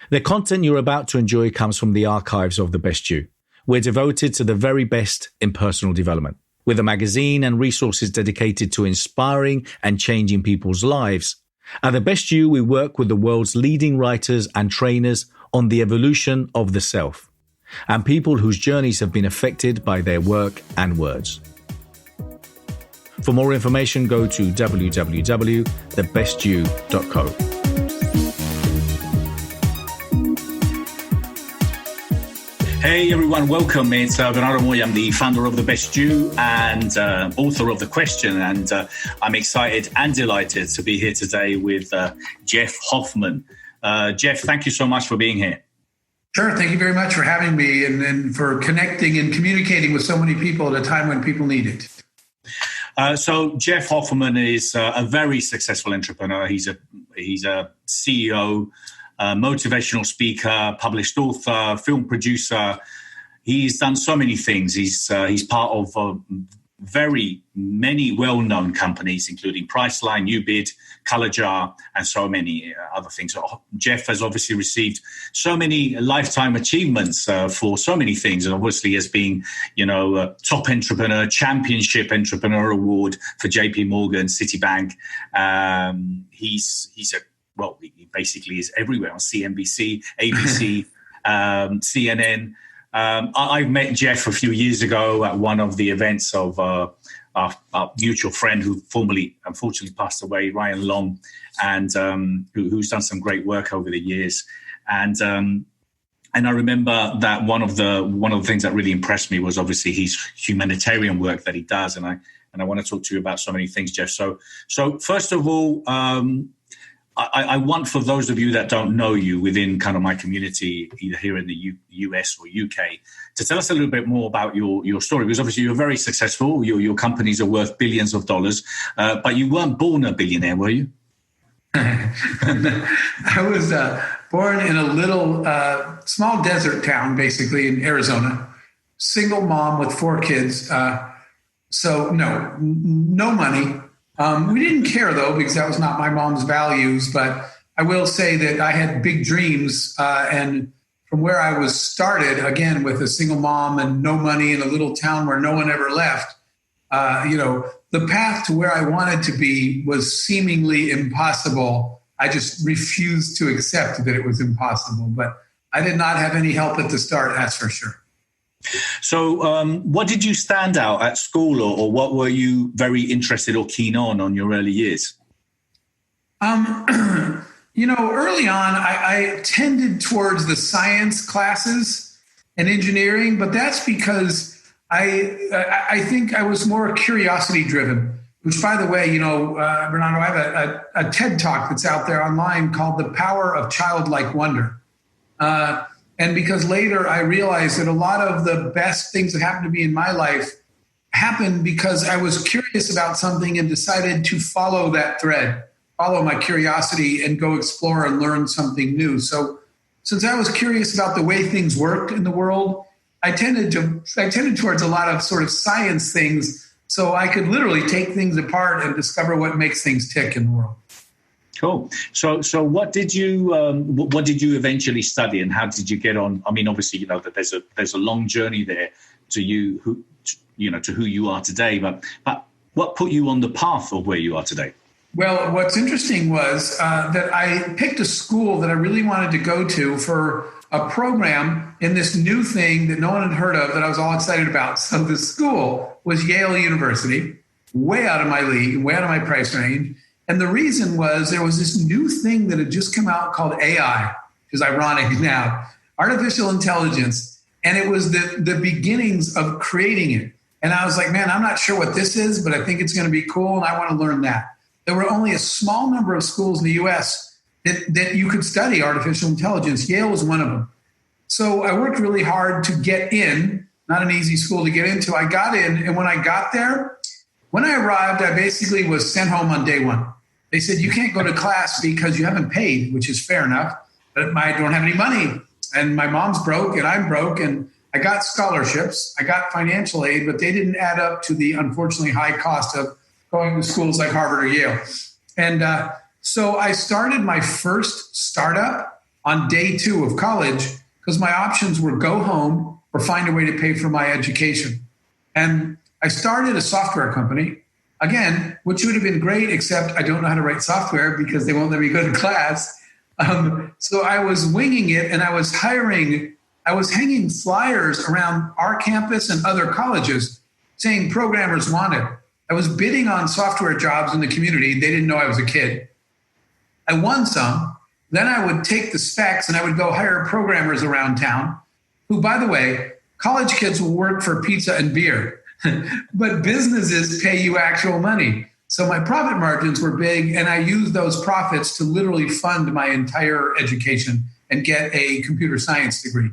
The content you're about to enjoy comes from the archives of The Best You. We're devoted to the very best in personal development, with a magazine and resources dedicated to inspiring and changing people's lives. At The Best You, we work with the world's leading writers and trainers on the evolution of the self, and people whose journeys have been affected by their work and words. For more information, go to www.thebestyou.co. Hey everyone, welcome. It's Bernardo Moya. I'm the founder of The Best You and author of The Question. And I'm excited and delighted to be here today with Jeff Hoffman. Jeff, thank you so much for being here. Sure. Thank you very much for having me and for connecting and communicating with so many people at a time when people need it. So Jeff Hoffman is a very successful entrepreneur. He's a CEO, motivational speaker, published author, film producer. He's done so many things. He's part of very many well-known companies, including Priceline, Ubid, Color Jar, and so many other things. Jeff has obviously received so many lifetime achievements for so many things, and obviously has been, top entrepreneur, championship entrepreneur award for JP Morgan, Citibank. He basically is everywhere on CNBC, ABC, CNN. I met Jeff a few years ago at one of the events of our mutual friend who formerly, unfortunately, passed away, Ryan Long, and who's done some great work over the years. And I remember that one of the things that really impressed me was obviously his humanitarian work that he does, and I want to talk to you about so many things, Jeff. So first of all, I want, for those of you that don't know you within kind of my community, either here in the US or UK, to tell us a little bit more about your story, because obviously you're very successful. Your companies are worth billions of dollars, but you weren't born a billionaire, were you? I was born in a little small desert town, basically in Arizona, single mom with 4 kids. So no money. We didn't care, though, because that was not my mom's values. But I will say that I had big dreams. And from where I was started, again, with a single mom and no money in a little town where no one ever left, the path to where I wanted to be was seemingly impossible. I just refused to accept that it was impossible. But I did not have any help at the start, that's for sure. So what did you stand out at school, or what were you very interested or keen on your early years? Early on, I tended towards the science classes and engineering, but that's because I think I was more curiosity driven, which, by the way, Bernardo, I have a TED Talk that's out there online called The Power of Childlike Wonder. And because later I realized that a lot of the best things that happened to me in my life happened because I was curious about something and decided to follow that thread, follow my curiosity and go explore and learn something new. So since I was curious about the way things worked in the world, I tended towards a lot of sort of science things so I could literally take things apart and discover what makes things tick in the world. Cool. So what did you eventually study, and how did you get on? I mean, obviously, that there's a long journey there to who you are today. But what put you on the path of where you are today? Well, what's interesting was that I picked a school that I really wanted to go to for a program in this new thing that no one had heard of that I was all excited about. So the school was Yale University, way out of my league, way out of my price range. And the reason was there was this new thing that had just come out called AI, which is ironic now, artificial intelligence. And it was the beginnings of creating it. And I was like, man, I'm not sure what this is, but I think it's going to be cool. And I want to learn that. There were only a small number of schools in the US that you could study artificial intelligence. Yale was one of them. So I worked really hard to get in, not an easy school to get into. I got in. And when I got there, when I arrived, I basically was sent home on day one. They said, you can't go to class because you haven't paid, which is fair enough, but I don't have any money. And my mom's broke and I'm broke. And I got scholarships, I got financial aid, but they didn't add up to the unfortunately high cost of going to schools like Harvard or Yale. And so I started my first startup on day 2 of college because my options were go home or find a way to pay for my education. And I started a software company, again, which would have been great, except I don't know how to write software because they won't let me go to class. So I was winging it, and I was hanging flyers around our campus and other colleges saying programmers wanted. I was bidding on software jobs in the community. They didn't know I was a kid. I won some. Then I would take the specs and I would go hire programmers around town who, by the way, college kids will work for pizza and beer, but businesses pay you actual money. So my profit margins were big, and I used those profits to literally fund my entire education and get a computer science degree.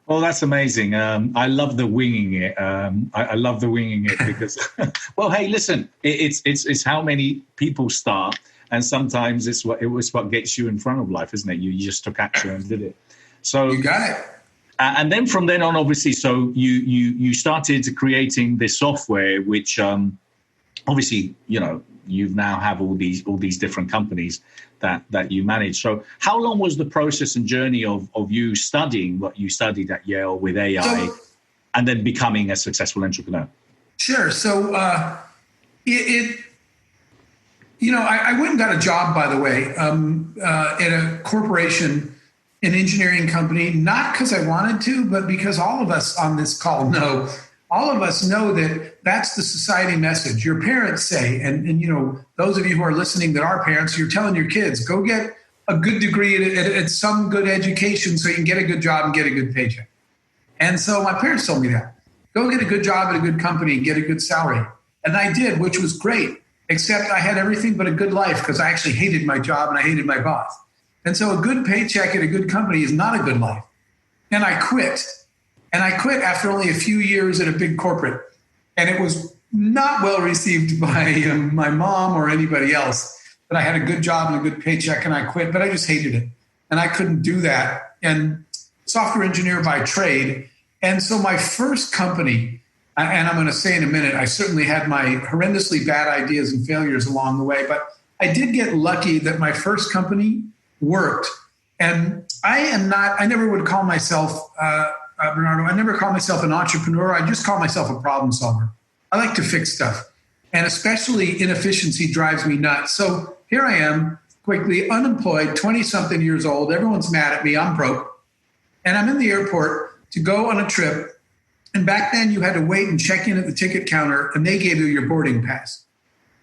Well, that's amazing. I love the winging it. I love the winging it because, well, hey, listen, it's how many people start, and sometimes it was what gets you in front of life, isn't it? You just took action and did it. So you got it. And then from then on, obviously, so you started creating this software, which obviously, you now have all these different companies that you manage. So how long was the process and journey of you studying what you studied at Yale with AI and then becoming a successful entrepreneur? Sure. So I went and got a job, by the way, at a corporation, an engineering company, not because I wanted to, but because all of us on this call know that that's the society message. Your parents say, and those of you who are listening that are parents, you're telling your kids, go get a good degree at some good education so you can get a good job and get a good paycheck. And so my parents told me that. Go get a good job at a good company and get a good salary. And I did, which was great, except I had everything but a good life because I actually hated my job and I hated my boss. And so a good paycheck at a good company is not a good life. And I quit. And I quit after only a few years at a big corporate. And it was not well received by my mom or anybody else. But I had a good job and a good paycheck and I quit, but I just hated it. And I couldn't do that. And software engineer by trade. And so my first company, and I'm going to say in a minute, I certainly had my horrendously bad ideas and failures along the way, but I did get lucky that my first company worked. And I never would call myself, Bernardo, I never call myself an entrepreneur. I just call myself a problem solver. I like to fix stuff. And especially inefficiency drives me nuts. So here I am, quickly unemployed, 20-something years old. Everyone's mad at me. I'm broke. And I'm in the airport to go on a trip. And back then you had to wait and check in at the ticket counter and they gave you your boarding pass.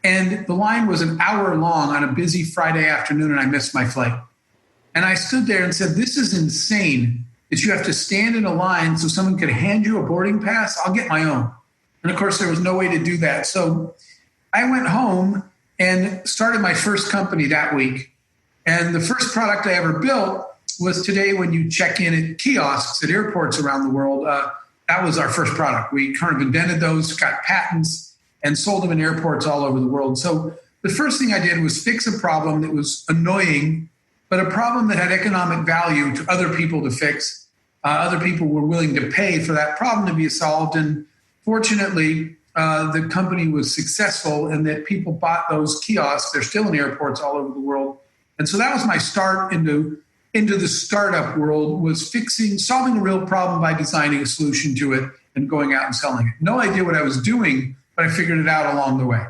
And the line was an hour long on a busy Friday afternoon and I missed my flight. And I stood there and said, this is insane that you have to stand in a line so someone could hand you a boarding pass. I'll get my own. And of course, there was no way to do that. So I went home and started my first company that week. And the first product I ever built was today when you check in at kiosks at airports around the world. That was our first product. We kind of invented those, got patents, and sold them in airports all over the world. So the first thing I did was fix a problem that was annoying, but a problem that had economic value to other people to fix. Other people were willing to pay for that problem to be solved. And fortunately, the company was successful in that people bought those kiosks. They're still in airports all over the world. And so that was my start into the startup world, was solving a real problem by designing a solution to it and going out and selling it. No idea what I was doing, but I figured it out along the way.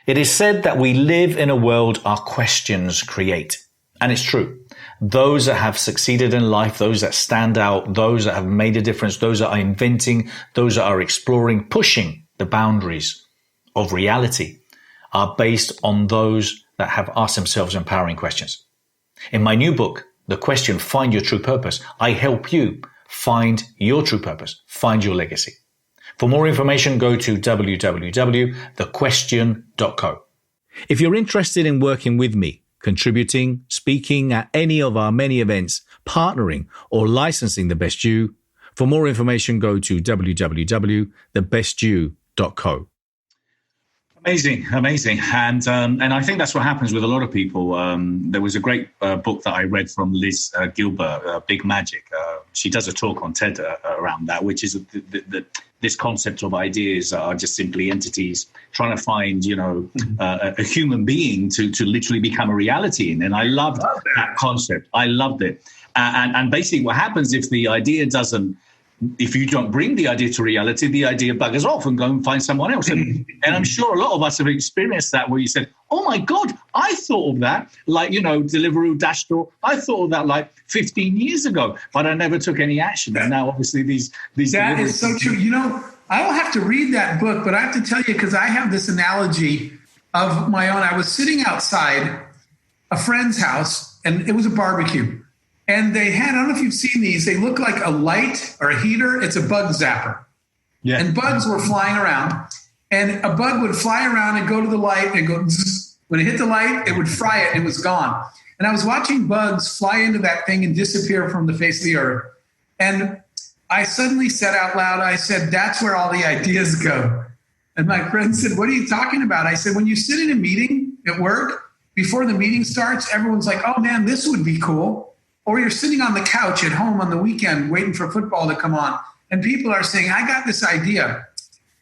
It is said that we live in a world our questions create. And it's true. Those that have succeeded in life, those that stand out, those that have made a difference, those that are inventing, those that are exploring, pushing the boundaries of reality are based on those that have asked themselves empowering questions. In my new book, The Question, Find Your True Purpose, I help you find your true purpose, find your legacy. For more information, go to www.thequestion.co. If you're interested in working with me, contributing, speaking at any of our many events, partnering, or licensing The Best You, for more information, go to www.thebestyou.co. Amazing. And I think that's what happens with a lot of people. There was a great book that I read from Liz Gilbert, Big Magic. she does a talk on TED around that, which is this concept of ideas are just simply entities trying to find, a human being to literally become a reality in. And I loved that concept. I loved it. And basically what happens if the idea if you don't bring the idea to reality, the idea buggers off and go and find someone else. And I'm sure a lot of us have experienced that, where you said, oh my God, I thought of that, like, Deliveroo, Dashdoor. I thought of that like 15 years ago, but I never took any action. And now obviously these that is so true. I don't have to read that book, but I have to tell you, because I have this analogy of my own. I was sitting outside a friend's house, and it was a barbecue. And they had, I don't know if you've seen these, they look like a light or a heater. It's a bug zapper. Yeah. And bugs were flying around. And a bug would fly around and go to the light and go, zzz. When it hit the light, it would fry it and it was gone. And I was watching bugs fly into that thing and disappear from the face of the earth. And I suddenly said out loud, I said, that's where all the ideas go. And my friend said, what are you talking about? I said, when you sit in a meeting at work, before the meeting starts, everyone's like, oh man, this would be cool. Or you're sitting on the couch at home on the weekend waiting for football to come on, and people are saying, I got this idea.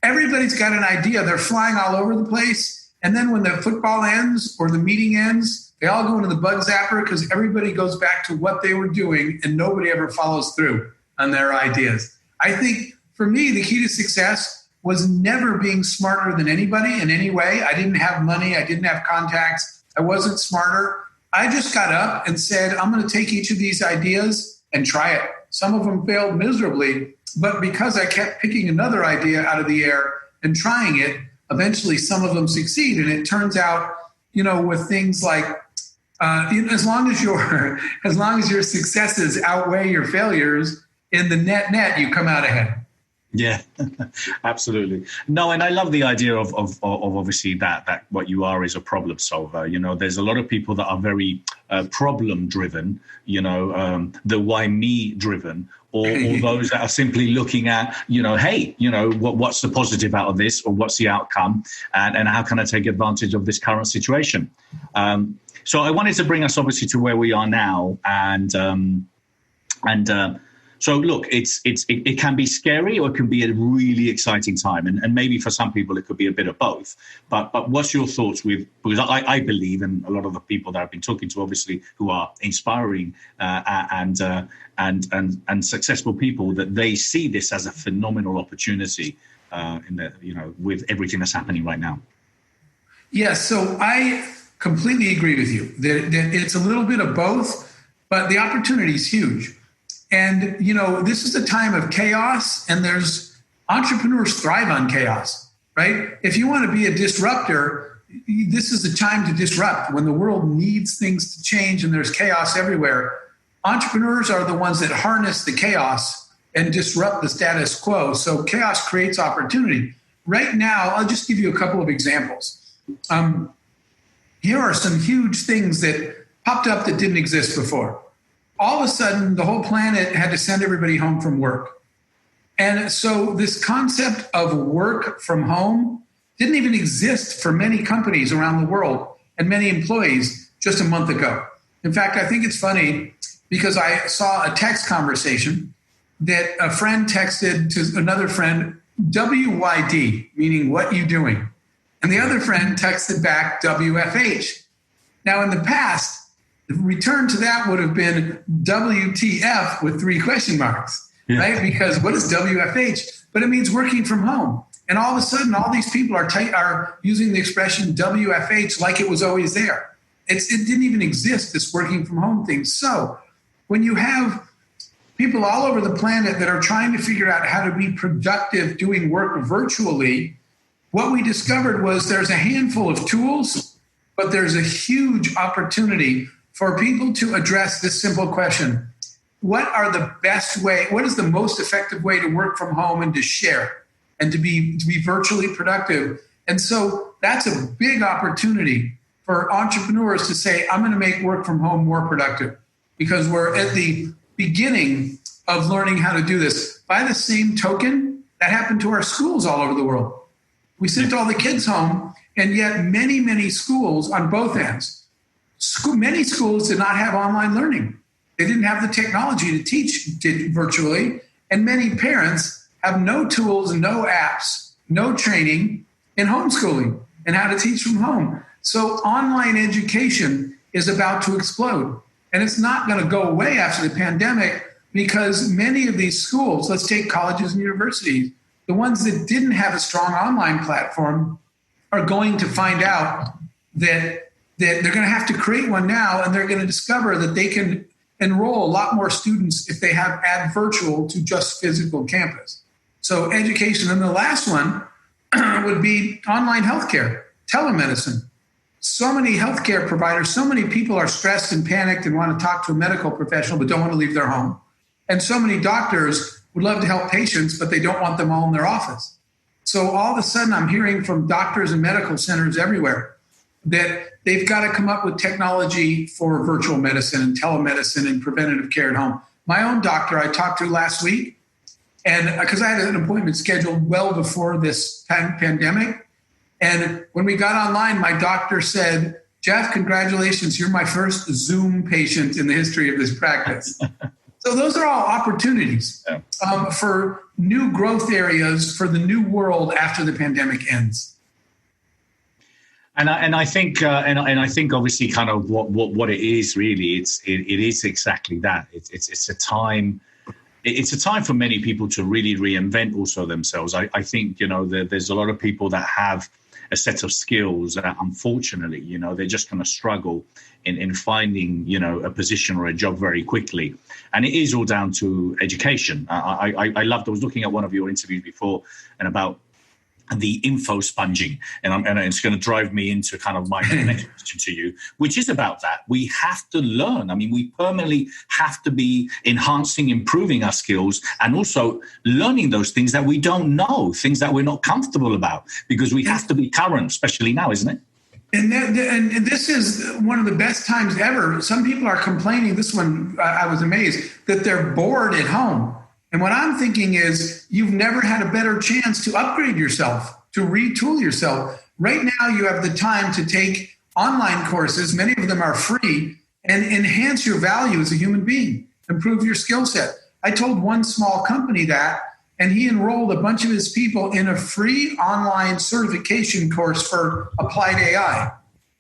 Everybody's got an idea. They're flying all over the place. And then when the football ends or the meeting ends, they all go into the bug zapper because everybody goes back to what they were doing and nobody ever follows through on their ideas. I think for me, the key to success was never being smarter than anybody in any way. I didn't have money. I didn't have contacts. I wasn't smarter. I just got up and said, I'm going to take each of these ideas and try it. Some of them failed miserably, but because I kept picking another idea out of the air and trying it, eventually some of them succeed. And it turns out, with things like, as long as your successes outweigh your failures, in the net, you come out ahead. Yeah, absolutely. No, and I love the idea of obviously that what you are is a problem solver. There's a lot of people that are very problem driven, the why me driven, or those that are simply looking at, hey, what's the positive out of this, or what's the outcome, and how can I take advantage of this current situation? So I wanted to bring us obviously to where we are now, so look, it can be scary, or it can be a really exciting time, and maybe for some people it could be a bit of both. But what's your thoughts because I believe, and a lot of the people that I've been talking to, obviously, who are inspiring and successful people, that they see this as a phenomenal opportunity with everything that's happening right now. Yes, so I completely agree with you that it's a little bit of both, but the opportunity is huge. And, this is a time of chaos, and entrepreneurs thrive on chaos, right? If you want to be a disruptor, this is the time to disrupt. When the world needs things to change and there's chaos everywhere, entrepreneurs are the ones that harness the chaos and disrupt the status quo. So chaos creates opportunity. Right now, I'll just give you a couple of examples. Here are some huge things that popped up that didn't exist before. All of a sudden, the whole planet had to send everybody home from work. And so this concept of work from home didn't even exist for many companies around the world and many employees just a month ago. In fact, I think it's funny because I saw a text conversation that a friend texted to another friend, WYD, meaning what you doing? And the other friend texted back, WFH. Now, in the past, the return to that would have been WTF with 3 question marks, right? Because what is WFH? But it means working from home. And all of a sudden, all these people are using the expression WFH like it was always there. It didn't even exist, this working from home thing. So when you have people all over the planet that are trying to figure out how to be productive doing work virtually, what we discovered was there's a handful of tools, but there's a huge opportunity for people to address this simple question. What is the most effective way to work from home and to share and to be virtually productive? And so that's a big opportunity for entrepreneurs to say, I'm going to make work from home more productive, because we're at the beginning of learning how to do this. By the same token, that happened to our schools all over the world. We sent all the kids home, and yet many, many schools on both ends, many schools did not have online learning. They didn't have the technology to teach virtually. And many parents have no tools and no apps, no training in homeschooling and how to teach from home. So online education is about to explode. And it's not going to go away after the pandemic because many of these schools, let's take colleges and universities, the ones that didn't have a strong online platform are going to find out that they're going to have to create one now, and they're going to discover that they can enroll a lot more students if they add virtual to just physical campus. So education. And the last one would be online healthcare, telemedicine. So many healthcare providers, so many people are stressed and panicked and want to talk to a medical professional but don't want to leave their home. And so many doctors would love to help patients, but they don't want them all in their office. So all of a sudden I'm hearing from doctors and medical centers everywhere that they've got to come up with technology for virtual medicine and telemedicine and preventative care at home. My own doctor I talked to last week, and because I had an appointment scheduled well before this pandemic, and when we got online, my doctor said, "Jeff, congratulations, you're my first Zoom patient in the history of this practice." So those are all opportunities for new growth areas for the new world after the pandemic ends. And I think obviously kind of what it is really, it is exactly that. It's a time. It's a time for many people to really reinvent also themselves. I think, there's a lot of people that have a set of skills that unfortunately, they're just going to struggle in finding, a position or a job very quickly. And it is all down to education. I loved, I was looking at one of your interviews before and about the info sponging, and it's going to drive me into kind of my next question to you, which is about that. We have to learn. I mean, we permanently have to be enhancing, improving our skills, and also learning those things that we don't know, things that we're not comfortable about, because we have to be current, especially now, isn't it? And this is one of the best times ever. Some people are complaining, this one, I was amazed, that they're bored at home. And what I'm thinking is you've never had a better chance to upgrade yourself, to retool yourself. Right now, you have the time to take online courses. Many of them are free, and enhance your value as a human being, improve your skill set. I told one small company that, and he enrolled a bunch of his people in a free online certification course for applied AI.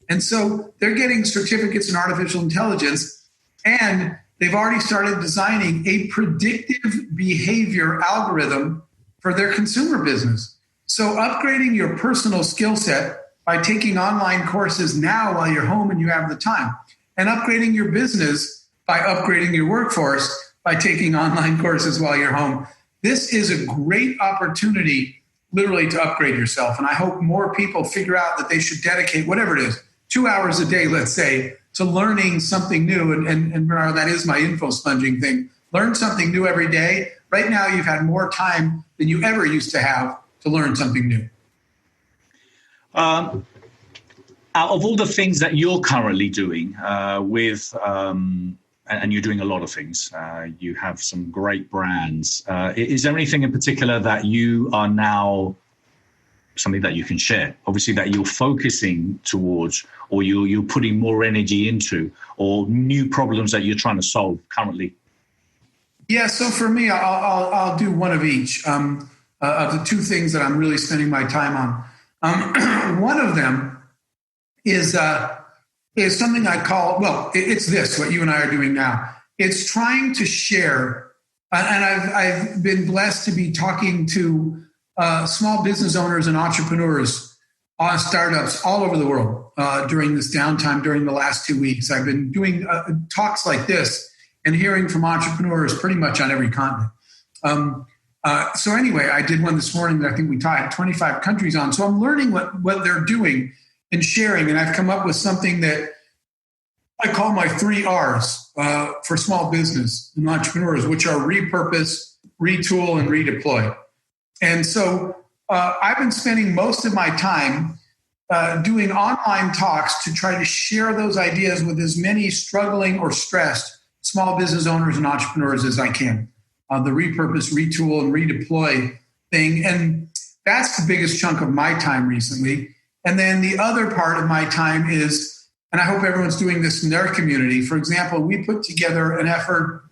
And so they're getting certificates in artificial intelligence, and they've already started designing a predictive behavior algorithm for their consumer business. So upgrading your personal skill set by taking online courses now while you're home and you have the time, and upgrading your business by upgrading your workforce by taking online courses while you're home. This is a great opportunity literally to upgrade yourself. And I hope more people figure out that they should dedicate whatever it is, 2 hours a day, let's say, to learning something new. And Bernardo, that is my info sponging thing. Learn something new every day. Right now, you've had more time than you ever used to have to learn something new. Out of all the things that you're currently doing and you're doing a lot of things, you have some great brands. Is there anything in particular that you are now, something that you can share, obviously, that you're focusing towards, or you're putting more energy into, or new problems that you're trying to solve currently? Yeah, so for me, I'll do one of each of the two things that I'm really spending my time on. One of them is something I call, it's this, what you and I are doing now. It's trying to share, and I've been blessed to be talking to small business owners and entrepreneurs on startups all over the world during this downtime, during the last 2 weeks. I've been doing talks like this and hearing from entrepreneurs pretty much on every continent. So anyway, I did one this morning that I think we had 25 countries on. So I'm learning what they're doing and sharing. And I've come up with something that I call my 3 R's for small business and entrepreneurs, which are repurpose, retool, and redeploy. And so I've been spending most of my time doing online talks to try to share those ideas with as many struggling or stressed small business owners and entrepreneurs as I can. The repurpose, retool, and redeploy thing. And that's the biggest chunk of my time recently. And then the other part of my time is and I hope everyone's doing this in their community. For example, we put together an effort.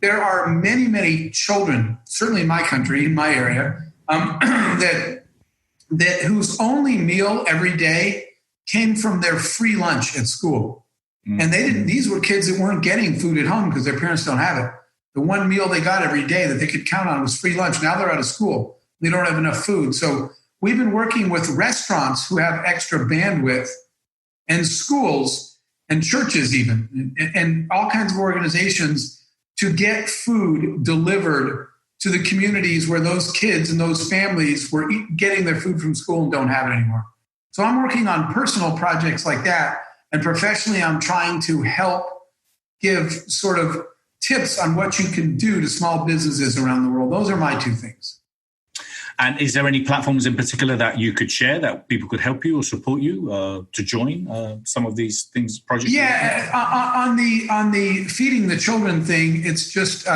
There are many, many children, certainly in my country, in my area, that whose only meal every day came from their free lunch at school. And these were kids that weren't getting food at home because their parents don't have it. The one meal they got every day that they could count on was free lunch. Now they're out of school. They don't have enough food. So we've been working with restaurants who have extra bandwidth, and schools and churches even, and all kinds of organizations to get food delivered to the communities where those kids and those families were getting their food from school and don't have it anymore. So I'm working on personal projects like that. And professionally, I'm trying to help give sort of tips on what you can do to small businesses around the world. Those are my two things. And is there any platforms in particular that you could share that people could help you or support you to join some of these things, projects? Yeah, on the Feeding the Children thing, it's just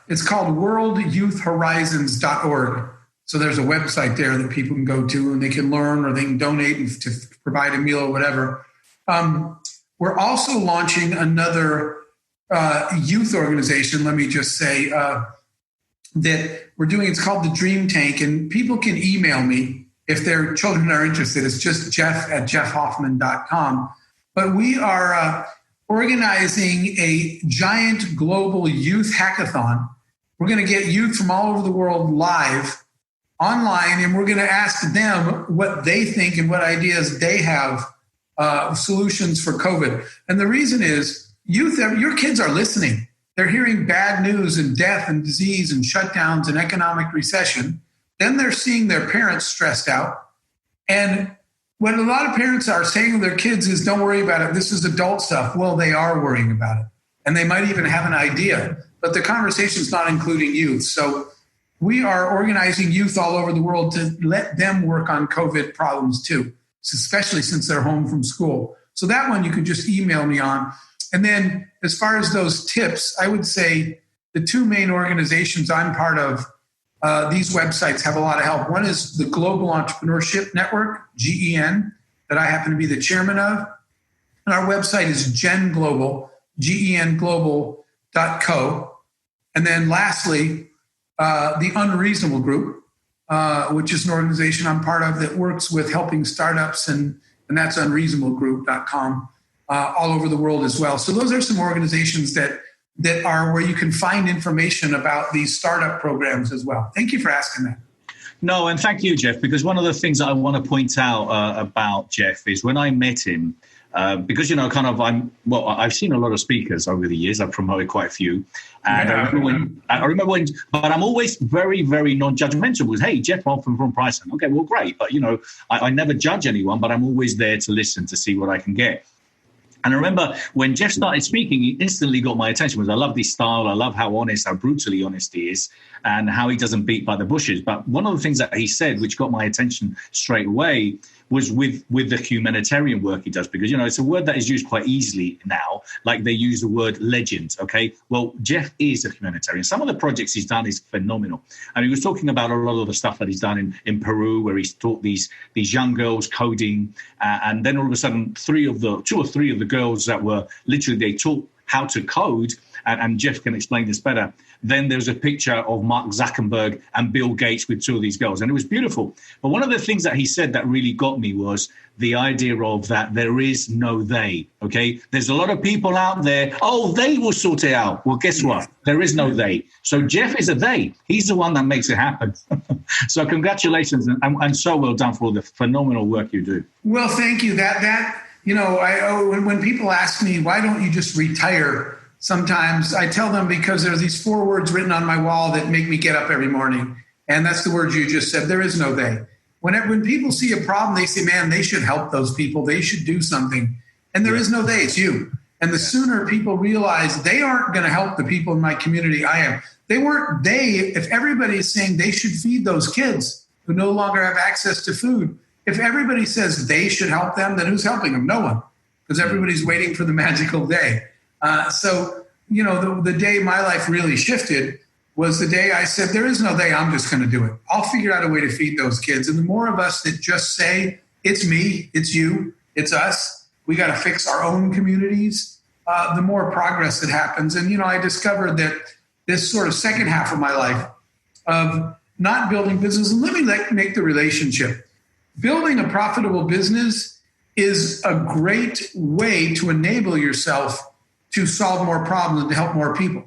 it's called worldyouthhorizons.org. So there's a website there that people can go to and they can learn or they can donate to provide a meal or whatever. We're also launching another youth organization, let me just say, that we're doing. It's called the Dream Tank, and people can email me if their children are interested. It's just jeff@jeffhoffman.com. But we are organizing a giant global youth hackathon. We're going to get youth from all over the world live online, and we're going to ask them what they think and what ideas they have, solutions for COVID. And the reason is youth, your kids are listening. They're hearing bad news and death and disease and shutdowns and economic recession. Then they're seeing their parents stressed out. And what a lot of parents are saying to their kids is, don't worry about it. This is adult stuff. Well, they are worrying about it. And they might even have an idea. But the conversation is not including youth. So we are organizing youth all over the world to let them work on COVID problems too, especially since they're home from school. So that one you could just email me on. And then as far as those tips, I would say the two main organizations I'm part of, these websites have a lot of help. One is the Global Entrepreneurship Network, GEN, that I happen to be the chairman of. And our website is GenGlobal, genglobal.co. And then lastly, the Unreasonable Group, which is an organization I'm part of that works with helping startups, and that's unreasonablegroup.com. All over the world as well. So those are some organizations that are where you can find information about these startup programs as well. Thank you for asking that. No, and thank you, Jeff, because one of the things that I want to point out about Jeff is when I met him, because, I've seen a lot of speakers over the years. I've promoted quite a few. And yeah. I remember when, but I'm always very, very non-judgmental. Was, hey, Jeff Hoffman from Priceline. Okay, well, great. But, I never judge anyone, but I'm always there to listen to see what I can get. And I remember when Jeff started speaking, he instantly got my attention because I love his style. I love how brutally honest he is, and how he doesn't beat by the bushes. But one of the things that he said, which got my attention straight away, was with the humanitarian work he does. Because, it's a word that is used quite easily now, like they use the word legend, okay? Well, Jeff is a humanitarian. Some of the projects he's done is phenomenal. And he was talking about a lot of the stuff that he's done in Peru, where he's taught these young girls coding. And then all of a sudden, two or three of the girls that were literally, they taught how to code, and Jeff can explain this better. Then there's a picture of Mark Zuckerberg and Bill Gates with two of these girls, and it was beautiful. But one of the things that he said that really got me was the idea of that there is no they, okay? There's a lot of people out there, they will sort it out. Well, guess what? There is no they. So Jeff is a they. He's the one that makes it happen. So congratulations, and so well done for all the phenomenal work you do. Well, thank you. When people ask me, why don't you just retire? Sometimes I tell them because there's these 4 words written on my wall that make me get up every morning. And that's the words you just said. There is no they. When people see a problem, they say, man, they should help those people. They should do something. And there is no they. It's you. And the sooner people realize they aren't going to help the people in my community, I am. If everybody is saying they should feed those kids who no longer have access to food, if everybody says they should help them, then who's helping them? No one. Because everybody's waiting for the magical day. The day my life really shifted was the day I said, there is no they, I'm just going to do it. I'll figure out a way to feed those kids. And the more of us that just say, it's me, it's you, it's us, we got to fix our own communities, the more progress that happens. And, I discovered that this sort of second half of my life of not building business and let me make the relationship. Building a profitable business is a great way to enable yourself to solve more problems and to help more people.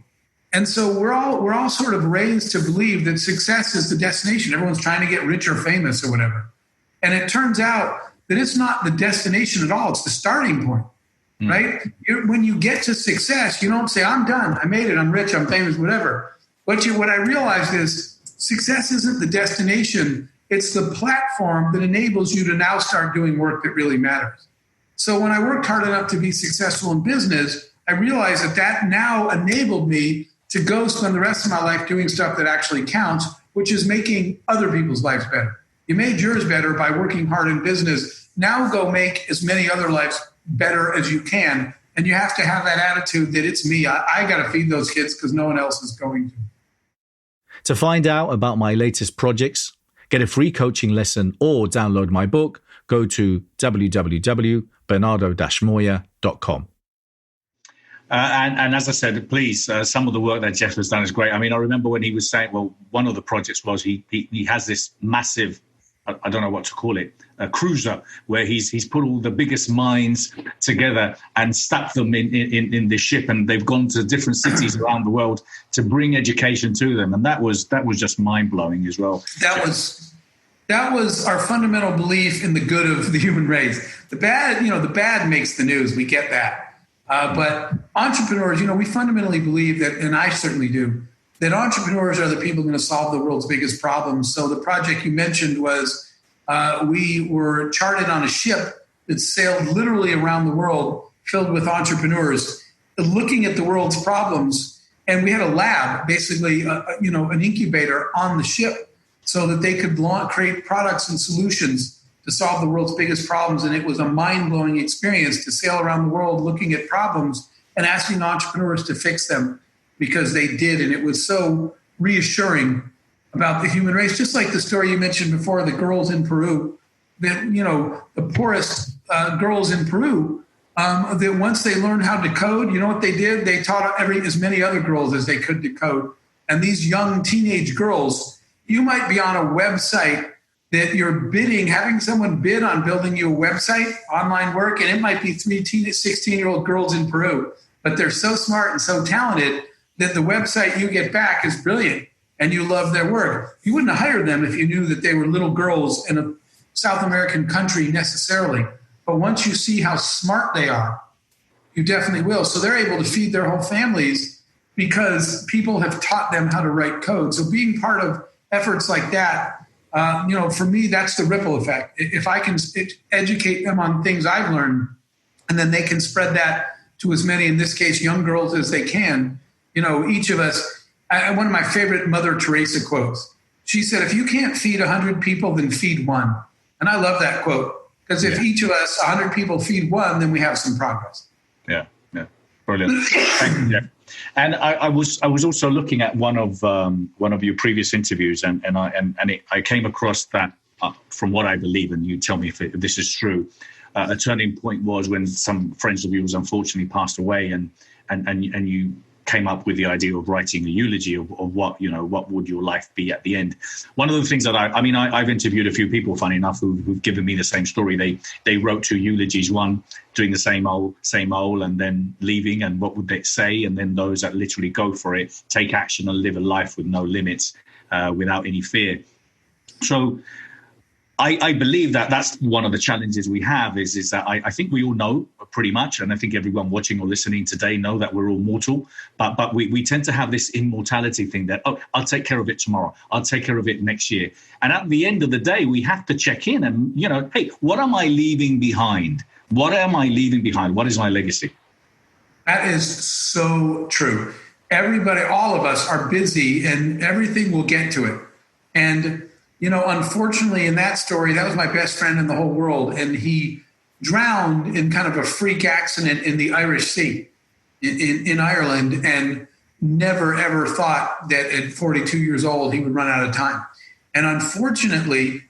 And so we're all sort of raised to believe that success is the destination. Everyone's trying to get rich or famous or whatever. And it turns out that it's not the destination at all. It's the starting point, right? When you get to success, you don't say, I'm done. I made it. I'm rich. I'm famous, whatever. What I realized is success isn't the destination. It's the platform that enables you to now start doing work that really matters. So when I worked hard enough to be successful in business, I realized that now enabled me to go spend the rest of my life doing stuff that actually counts, which is making other people's lives better. You made yours better by working hard in business. Now go make as many other lives better as you can. And you have to have that attitude that it's me. I got to feed those kids because no one else is going to. To find out about my latest projects, get a free coaching lesson or download my book, go to www.bernardo-moya.com. And as I said, please, some of the work that Jeff has done is great. I mean, I remember when he was saying, well, one of the projects was he has this massive, I don't know what to call it, a cruiser, where he's put all the biggest minds together and stuck them in this ship, and they've gone to different cities around the world to bring education to them. And that was just mind-blowing as well. That was our fundamental belief in the good of the human race. The bad makes the news. We get that. But entrepreneurs, we fundamentally believe that, and I certainly do, that entrepreneurs are the people going to solve the world's biggest problems. So the project you mentioned was we were charted on a ship that sailed literally around the world filled with entrepreneurs looking at the world's problems. And we had a lab, basically, an incubator on the ship so that they could create products and solutions to solve the world's biggest problems. And it was a mind-blowing experience to sail around the world looking at problems and asking entrepreneurs to fix them, because they did. And it was so reassuring about the human race. Just like the story you mentioned before, the girls in Peru, that, the poorest girls in Peru, that once they learned how to code, you know what they did? They taught as many other girls as they could to code. And these young teenage girls, you might be on a website that you're having someone bid on building you a website, online work, and it might be 16-year-old girls in Peru, but they're so smart and so talented that the website you get back is brilliant and you love their work. You wouldn't have hired them if you knew that they were little girls in a South American country necessarily. But once you see how smart they are, you definitely will. So they're able to feed their whole families because people have taught them how to write code. So being part of efforts like that, for me, that's the ripple effect. If I can educate them on things I've learned, and then they can spread that to as many, in this case, young girls as they can, each of us. One of my favorite Mother Teresa quotes, she said, if you can't feed 100 people, then feed one. And I love that quote, because if each of us, 100 people feed one, then we have some progress. Yeah. Brilliant. Thank you, Jeff. And I was also looking at one of your previous interviews, and I came across that from what I believe, and you tell me if this is true. A turning point was when some friends of yours unfortunately passed away, and you came up with the idea of writing a eulogy of what would your life be at the end. One of the things that I've interviewed a few people, funny enough, who've given me the same story. They wrote 2 eulogies, one doing the same old, and then leaving, and what would they say? And then those that literally go for it, take action and live a life with no limits, without any fear. So I believe that that's one of the challenges we have is that I think we all know pretty much, and I think everyone watching or listening today know that we're all mortal, but we tend to have this immortality thing that, I'll take care of it tomorrow. I'll take care of it next year. And at the end of the day, we have to check in and, hey, what am I leaving behind? What am I leaving behind? What is my legacy? That is so true. Everybody, all of us are busy and everything will get to it. And unfortunately, in that story, that was my best friend in the whole world. And he drowned in kind of a freak accident in the Irish Sea in Ireland, and never, ever thought that at 42 years old, he would run out of time. And unfortunately,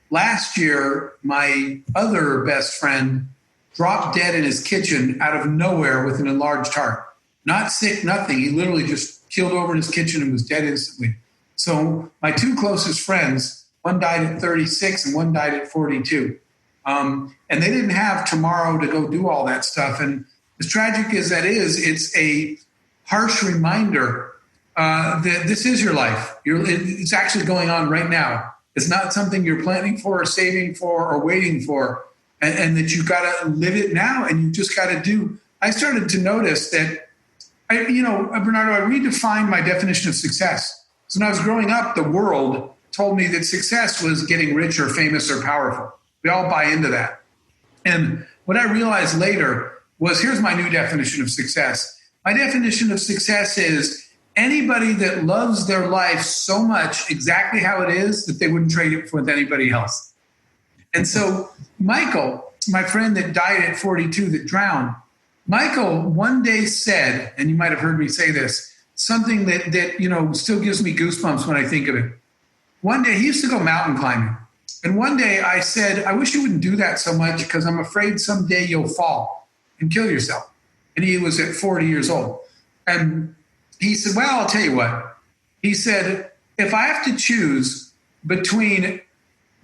last year, my other best friend dropped dead in his kitchen out of nowhere with an enlarged heart. Not sick, nothing. He literally just keeled over in his kitchen and was dead instantly. So my two closest friends, one died at 36 and one died at 42. And they didn't have tomorrow to go do all that stuff. And as tragic as that is, it's a harsh reminder that this is your life. It's actually going on right now. It's not something you're planning for or saving for or waiting for, and that you've got to live it now, and you just got to do. I started to notice that, Bernardo, I redefined my definition of success. So when I was growing up, the world told me that success was getting rich or famous or powerful. We all buy into that. And what I realized later was, here's my new definition of success. My definition of success is anybody that loves their life so much exactly how it is that they wouldn't trade it with anybody else. And so Michael, my friend that died at 42, that drowned, Michael one day said, and you might have heard me say this, something that still gives me goosebumps when I think of it. One day, he used to go mountain climbing. And one day I said, I wish you wouldn't do that so much because I'm afraid someday you'll fall and kill yourself. And he was at 40 years old. And he said, well, I'll tell you what. He said, if I have to choose between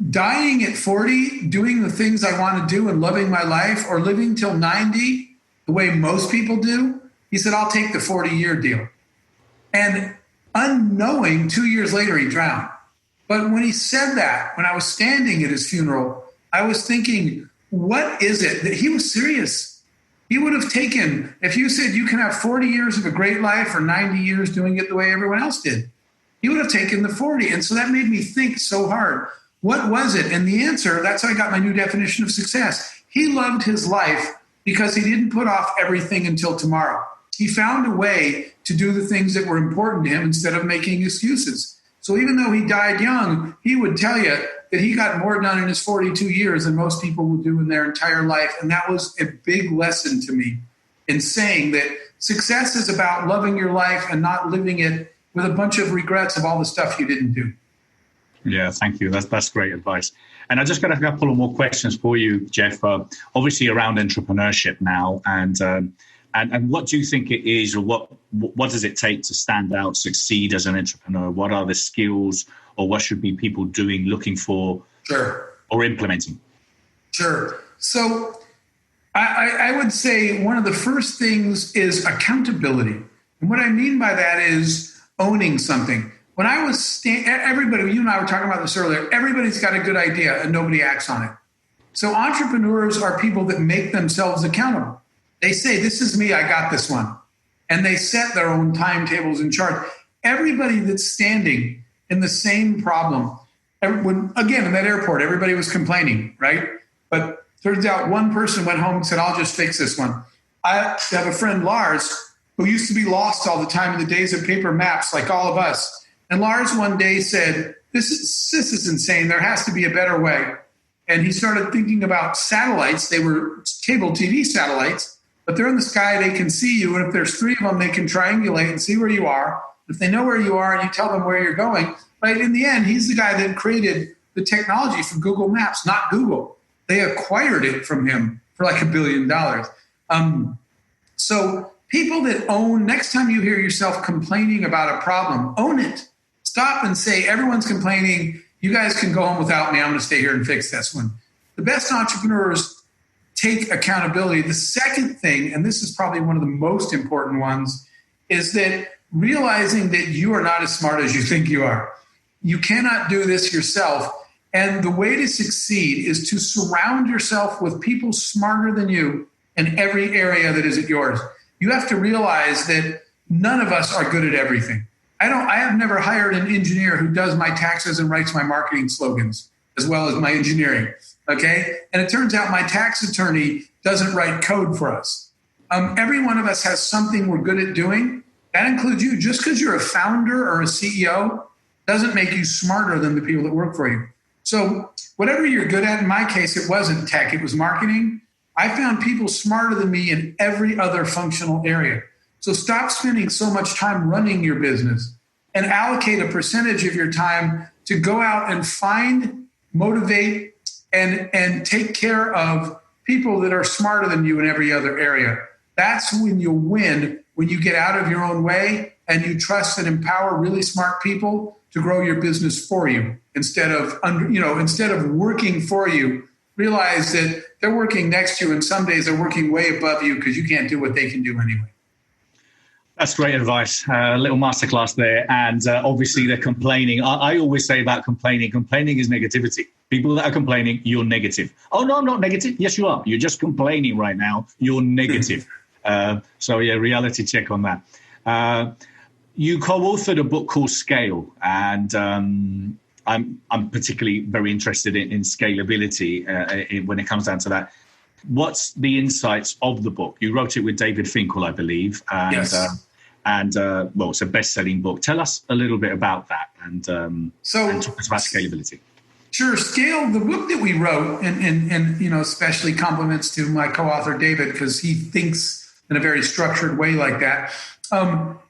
dying at 40, doing the things I want to do and loving my life, or living till 90, the way most people do, he said, I'll take the 40-year deal. And unknowing, 2 years later, he drowned. But when he said that, when I was standing at his funeral, I was thinking, what is it that he was serious? He would have taken, if you said you can have 40 years of a great life or 90 years doing it the way everyone else did, he would have taken the 40. And so that made me think so hard. What was it? And the answer, that's how I got my new definition of success. He loved his life because he didn't put off everything until tomorrow. He found a way to do the things that were important to him instead of making excuses. So even though he died young, he would tell you that he got more done in his 42 years than most people will do in their entire life. And that was a big lesson to me in saying that success is about loving your life and not living it with a bunch of regrets of all the stuff you didn't do. Yeah, thank you. That's great advice. And I just got a couple of more questions for you, Jeff. Obviously around entrepreneurship now, and what do you think it is, or what does it take to stand out, succeed as an entrepreneur? What are the skills, or what should be people doing, looking for, or implementing? Sure. So I would say one of the first things is accountability. And what I mean by that is owning something. When I was everybody, you and I were talking about this earlier, everybody's got a good idea and nobody acts on it. So entrepreneurs are people that make themselves accountable. They say, this is me, I got this one. And they set their own timetables and charts. Everybody that's standing in the same problem, again, in that airport, everybody was complaining, right? But turns out one person went home and said, I'll just fix this one. I have a friend, Lars, who used to be lost all the time in the days of paper maps, like all of us. And Lars one day said, this is insane. There has to be a better way. And he started thinking about satellites. They were cable TV satellites, but they're in the sky. They can see you. And if there's three of them, they can triangulate and see where you are. If they know where you are and you tell them where you're going, right? In the end, he's the guy that created the technology for Google Maps, not Google. They acquired it from him for like $1 billion. So people that own, next time you hear yourself complaining about a problem, own it. Stop and say, everyone's complaining. You guys can go home without me. I'm going to stay here and fix this one. The best entrepreneurs take accountability. The second thing, and this is probably one of the most important ones, is that realizing that you are not as smart as you think you are. You cannot do this yourself. And the way to succeed is to surround yourself with people smarter than you in every area that isn't yours. You have to realize that none of us are good at everything. I have never hired an engineer who does my taxes and writes my marketing slogans as well as my engineering. Okay. And it turns out my tax attorney doesn't write code for us. Every one of us has something we're good at doing. That includes you. Just because you're a founder or a CEO doesn't make you smarter than the people that work for you. So whatever you're good at, in my case, it wasn't tech, it was marketing. I found people smarter than me in every other functional area. So stop spending so much time running your business and allocate a percentage of your time to go out and find, motivate, and take care of people that are smarter than you in every other area. That's when you win, when you get out of your own way and you trust and empower really smart people to grow your business for you instead of working for you. Realize that they're working next to you, and some days they're working way above you because you can't do what they can do anyway. That's great advice. A little masterclass there. And obviously they're complaining. I always say about complaining is negativity. People that are complaining, you're negative. Oh, no, I'm not negative. Yes, you are. You're just complaining right now. You're negative. Reality check on that. You co-authored a book called Scale, and I'm particularly very interested in scalability when it comes down to that. What's the insights of the book? You wrote it with David Finkel, I believe. And, yes. It's a best-selling book. Tell us a little bit about that and talk us about scalability. Sure. Scale, the book that we wrote, and especially compliments to my co-author, David, because he thinks in a very structured way like that.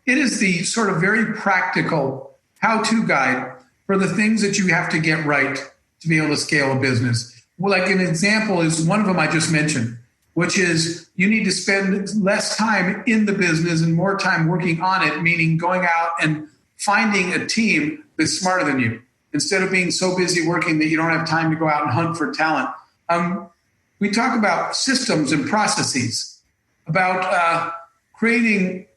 It is the sort of very practical how-to guide for the things that you have to get right to be able to scale a business. Well, like an example is one of them I just mentioned, which is you need to spend less time in the business and more time working on it, meaning going out and finding a team that's smarter than you instead of being so busy working that you don't have time to go out and hunt for talent. We talk about systems and processes, about creating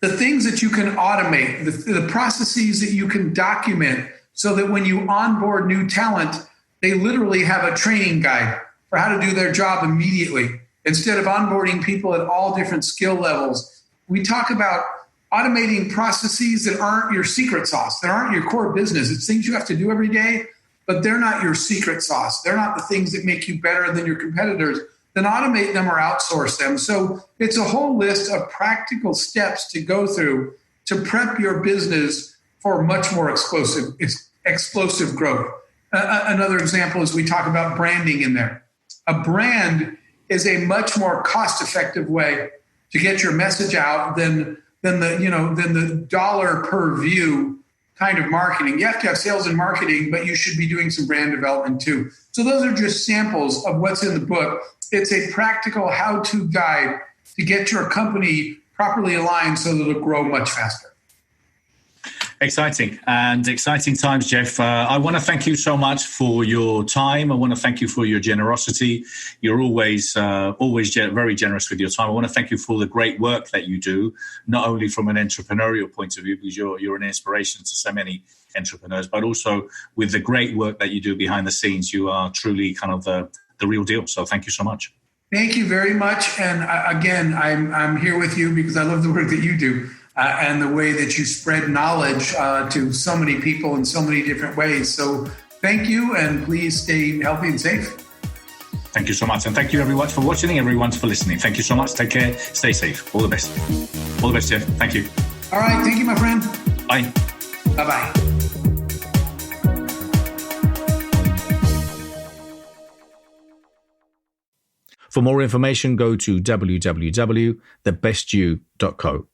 the things that you can automate, the processes that you can document, so that when you onboard new talent, they literally have a training guide for how to do their job immediately, instead of onboarding people at all different skill levels. We talk about automating processes that aren't your secret sauce, that aren't your core business. It's things you have to do every day, but they're not your secret sauce. They're not the things that make you better than your competitors. Then automate them or outsource them. So it's a whole list of practical steps to go through to prep your business for much more explosive growth. Another example is we talk about branding in there. A brand is a much more cost-effective way to get your message out than the dollar per view kind of marketing. You have to have sales and marketing, but you should be doing some brand development too. So those are just samples of what's in the book. It's a practical how-to guide to get your company properly aligned so that it'll grow much faster. Exciting times, Jeff. I want to thank you so much for your time. I want to thank you for your generosity. You're always very generous with your time. I want to thank you for the great work that you do, not only from an entrepreneurial point of view, because you're an inspiration to so many entrepreneurs, but also with the great work that you do behind the scenes. You are truly kind of the real deal. So thank you so much. Thank you very much. And again, I'm here with you because I love the work that you do. And the way that you spread knowledge to so many people in so many different ways. So thank you, and please stay healthy and safe. Thank you so much. And thank you, everyone, for watching, everyone for listening. Thank you so much. Take care. Stay safe. All the best. All the best, Jeff. Thank you. All right. Thank you, my friend. Bye. Bye-bye. For more information, go to www.thebestyou.co.